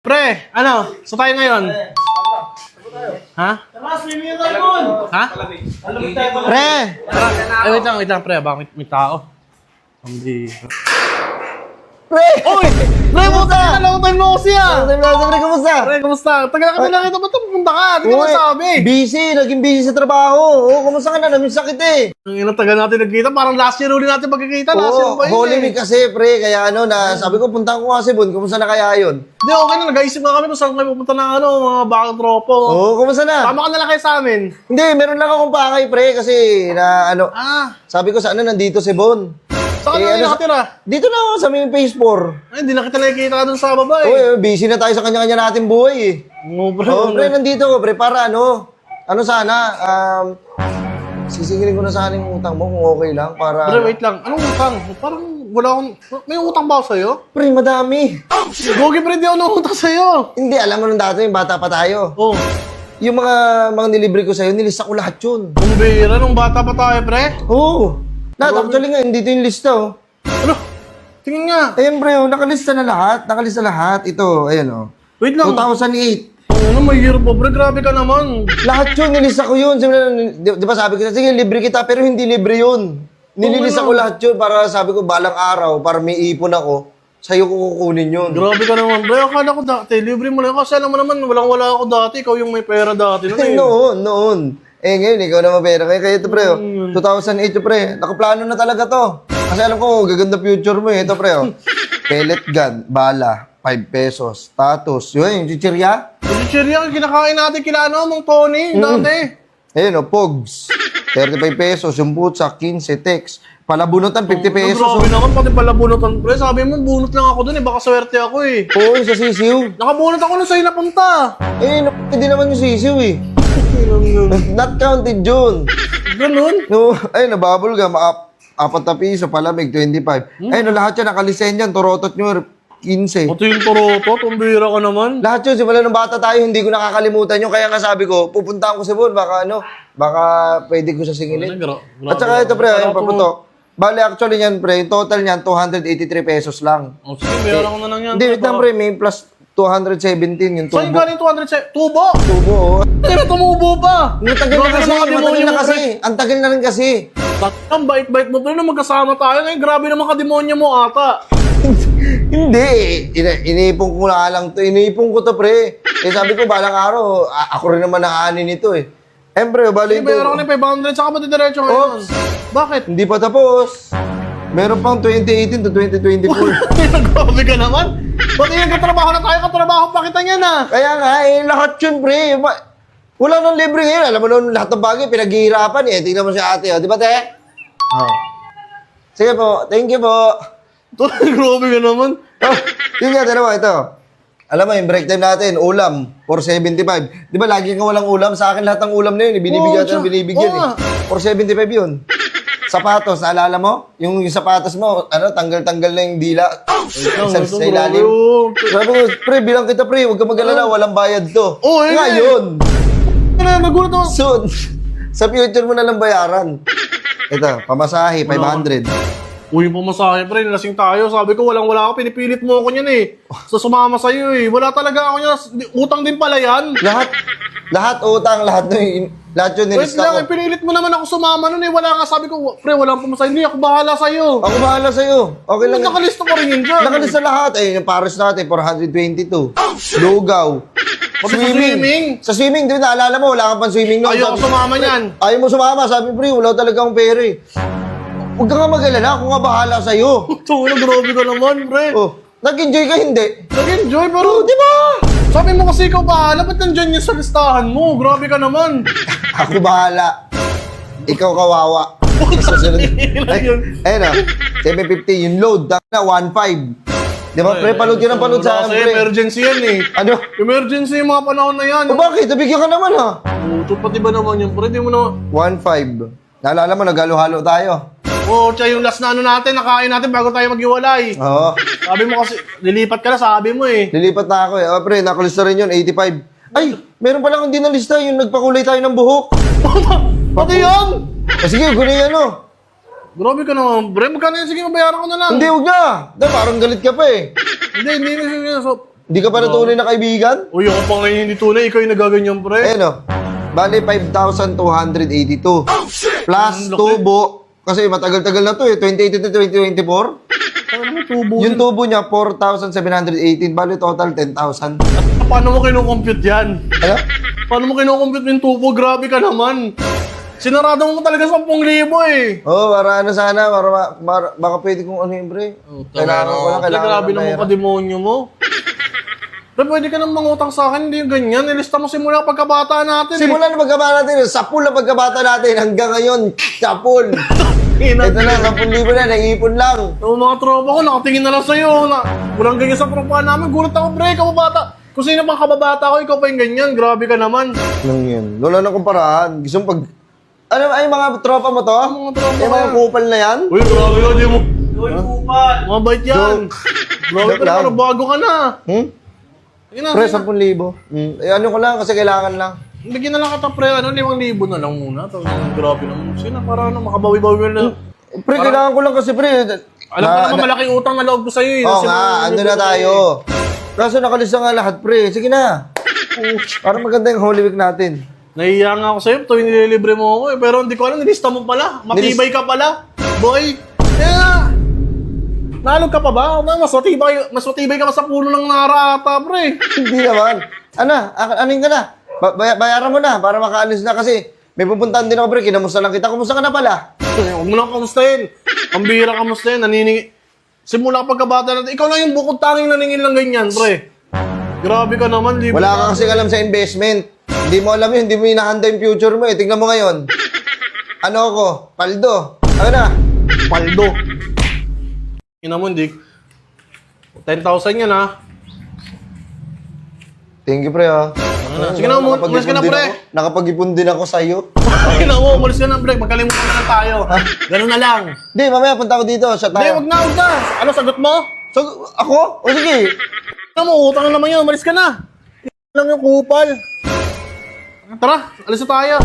Pre, ano? So tayo ngayon? Ha? Ha? Pre! Ay, wait lang, pre. Baka may tao. Hindi. Pre! Uy! Pre, puta! Long time no see ah! Pre, kamusta? Pre, kamusta? Tagal ka lang ito. Ba't pumunta ka? Hindi ka masabi. Busy, naging busy sa trabaho. Oo, kamusta ka na? Naming sakit eh. Ang ina, tagal natin nagkita. Parang last year ulit natin magkikita. Last year Oo, pa yun Holy eh. Week kasi, pre. Kaya sabi ko, punta ko nga Cebu. Kamusta na kaya yun? Hindi, okay na. Nag-aisip nga kami kung saan kayo pupunta ng mga bakang tropo. Oo, kamusta na? Tama ka na lang kayo sa amin. Hindi, meron lang akong pakay, pre. Kasi sabi ko sa nandito si Bon. Saan ka na nakatira? Dito na ako sa may phase 4. Ay, hindi na kita nakikita dun sa baba eh. Uy, busy na tayo sa kanya-kanya nating buhay eh. Oo, bro. Oo, pre, nandito ko, pre, para sana, sisingilin ko na sana yung utang mo kung okay lang, para... Pre, wait lang. Anong utang? Parang wala akong... May utang ba ako sa'yo? Pre, madami. Gogi, pre, di ako nangutang sa'yo. Hindi, alam mo nung dati, yung bata pa tayo. Oh. Yung mga nilibre ko sa'yo, nilista ko lahat yun. Kumbira, nung bata pa tayo, pre. Oo. Lahat, actually nga, dito yung lista, oh. Ano? Tingin nga. Ayan, pre, nakalista na lahat. Nakalista lahat. Ito, ayan, oh. Wait lang. 2008. Ano, may year pa, pre. Grabe ka naman. Lahat yun, nilista ko yun. Di ba sabi ko, sige, libre kita, pero hindi libre yun. Nililista ko lahat yun para sabi ko, balang araw, para may ipon ako, sa'yo ko kukunin yun. Grabe ka naman, pre. Akala ko dati, libre mo lang. Kasi alam mo naman, walang-wala ako dati. Ikaw yung may pera dati. Noon. Eh, ngayon, ikaw na mapera. Kaya ito, pre, 2008, pre. Nakaplano na talaga to. Kasi alam ko, gaganda future mo eh. Ito, pre, oh. Pellet gun, bala, 5 pesos, status. Yun, yung chichirya. Yung chichirya, kinakain natin kila Mang Tony, dati. Ayun, oh, Pogs. 35 pesos, yung putsa, 15, text. Palabunutan, 50 pesos. Grabe naman, pati palabunutan, pre. Sabi mo, bunot lang ako dun eh. Baka swerte ako eh. Oo, sa sisiw. Nakabunot ako nung sa'yo napunta. Eh, hindi naman yung sisiw eh. Not counted June. Ganun? No, ay nababol ka, 4 na piso, palamig, 25. Ay, no, lahat yan, nakalisen yan, torotot nyo, 15. Pati yung torotot, tumbira ka naman. Lahat yun, simula nung bata tayo, hindi ko nakakalimutan yun. Kaya nga sabi ko, pupuntahan ko sa Bon, baka pwede ko sa singilin. At saka ito, pre, yung paputok. Bale, actually yan, pre, yung total niyan, 283 pesos lang. O sige, mayroon ko na lang yan. Hindi, wait lang, pre, may plus 217 yung tubo. Saan galing 200? Tubo? Tubo, oh. Pero tumubo pa. Matagal na kasi. Ang tagal na rin kasi. Ang bait-bait mo, pre, na magkasama tayo. Ngayon, grabe naman kademonya mo ata. Hindi. Iniipon ko lang to. Iniipon ko to, pre. Eh, sabi ko, balang araw, ako rin naman naaani nito eh. Pre, bali Sige, mayroon ko na 500, saka matidiretso ngayon. Bakit? Hindi pa tapos. Meron pang 2018 to 2024. Grabe ka naman. Pati yung katrabaho na tayo, katrabaho pa kita niyan ah. Kaya nga, lahat yun, pre. Wala nang libre ngayon. Alam mo naman, lahat ng bagay, pinaghihirapan eh. Tingnan mo si ate, oh. Di ba, te? Oh. Sige po, thank you po. Grabe ka naman. Oh, yun nga, tira mo, ito. Alam mo, yung break time natin, ulam, 475. Di ba, lagi kang walang ulam? Sa akin lahat ng ulam na yun, binibigyan natin, binibigyan eh. 475 yun. Sapatos, naalala mo? Yung sapatos mo, tanggal-tanggal na yung dila. Sa ilalim. Sabi ko, pre, bilang kita, pre, huwag ka mag-alala, walang bayad to. Oo, eh. Ngayon, Nagulat ako. soon, sa future mo na lang bayaran. Ito, pamasahe, 500. Uy, pumasahe, pre, nilasing tayo. Sabi ko, walang-wala ako, pinipilit mo ako niyan eh. So, sumama sa'yo eh. Wala talaga ako niyan. Utang din pala yan. Lahat utang, lahat yun Wait nilista lang, ko. pinilit mo naman ako sumama nun eh. Wala nga, sabi ko, pre, walang pumasahe. Hindi, ako bahala sa'yo. Ako bahala sa'yo. Okay lang. Nakalista ko rin yun dyan. Nakalista lahat. Eh, yung Paris natin, 422. Lugaw. Pati sa swimming. Sa swimming, di ba naalala mo, wala kang pang swimming nun. Ayaw ko sumama niyan. Ayaw mo sumama, sabi pre, wala talagang pera eh. Huwag ka nga mag-alala, ako nga bahala sa'yo. Tuna, grabe ka naman, pre. Oh, nag-enjoy ka hindi? Nag-enjoy, pero... Di ba? Sabi mo kasi ikaw bahala, ba't nandyan yung sa listahan mo? Grabe ka naman. Ako bahala. Ikaw kawawa. Susunod. Ayun ah, 750, yung load, na 1.5. Di ba, pre, paload yun ang paload sa akin, Kasi pre. emergency yan eh. Ano? Emergency yung mga panahon na yan. O bakit? Nabigyan ka naman ha? Puto, pati ba naman yan, pre? Di mo na... 1.5. Naalala mo, naghalo-halo tayo. Oo, tsaka yung last na ano natin, nakain natin bago tayo maghiwalay. Oo. Sabi mo kasi, lilipat ka na, sabi mo eh. Lilipat na ako eh. Oh, pre, nakalista rin yun, 85. Ay, meron pala akong di nalista, yung nagpakulay tayo ng buhok. Pati yan! Sige, gulay ano. Grabe ka naman, pre. Magkano yan? Sige, mabayaran ko na lang. Hindi, huwag na. Parang galit ka pa eh. Hindi. So, Hindi ka pa tunay na kaibigan? Uy, ako pa ngayon hindi tunay. Ikaw yung nagaganyan, pre. Ayun o. Bali, 5,282. Plus Ang laki. tubo. Kasi matagal-tagal na to eh. 2018 to 2024. Ano naman tubo Yung tubo niya, 4,718. Bali, total 10,000. Paano mo kinukompute yan? Ano? Paano mo kinukompute yung tubo? Grabe ka naman. Sinarado mo talaga 10,000 eh. Oo, para ano sana. Baka pwede kong ano yun, pre. Kailangan ko lang, kailangan Grabe ng naman pera. ka demonyo mo. Pero pwede ka nang mangutang sa akin, hindi yung ganyan. Nilista mo simula pagkabata natin Simula na pagkabata natin, sa pool na pagkabata natin, hanggang ngayon, sa pool. eh. Ito na, 10,000 na, naipon lang. Yung mga tropa ko, nakatingin na lang sa'yo. Walang ganyan sa tropa namin. Gulat ako, pre, kababata. Kung sino pang kababata ko, ikaw pa yung ganyan. Grabe ka naman. Nang yun. Wala na kong paraan. Gusto mong pag... Ano, ay mga tropa mo to? Mga tropa Yung mga yan. kupal na yan? Uy, grabe ka, di mo. Mga bait yan. Grabe Joke ka lang. naman, bago ka na. Sige na, Pre, sige na. 10,000. Eh, ano ko lang, kasi kailangan lang. Bigyan na lang kita, pre. 5,000 na lang muna. Grabe naman. Sige na, para ano, makabawi-bawi na. Pre, kailangan ko lang kasi, pre. Alam ko naman, malaking utang na loob ko sa'yo eh. Oo Kasi nga, ando na tayo. Kaso nakalista nga lahat, pre. Sige na. Para maganda yung Holy Week natin. Nahiya nga ako sa'yo. Ito yung nililibre mo ako eh. Pero hindi ko alam, nilista mo pala. Matibay ka pala. Boy. Kaya nalog ka pa ba? Mas matibay ka pa sa puno ng nara ata, pre. Hindi naman. Anin ka na. Bayaran mo na para makaalis na kasi may pupuntahan din ako, pre. Kinamusta lang kita. Kumusta ka na pala? Huwag mo lang kamustahin. Ang bihira kamustahin. Naningi. Simula pagkabata natin. Ikaw lang yung bukod tanging naningin lang ganyan, pre. Grabe ka naman. Libre Wala ka na. kasi alam sa investment. Hindi mo alam yun. Hindi mo hinahanda yung future mo eh. Tingnan mo ngayon. Ano ako? Paldo. Ano na? Paldo. Ina mo, Dick. 10,000 yan, ha? Thank you, pre, ha. Sige na, umalis ka na, pre. Nakapag-ipon din ako sa'yo. Ina mo, umalis ka na, pre. Magkalimutan na lang tayo. Ganun na lang. Hindi, mamaya punta ako dito. Shut Hindi, tayo. wag na, wag na. Ano, sagot mo? So, ako? O sige. Ina mo, utang na naman yun. Umalis ka na. Lang yung kupal. Tara, alis na tayo.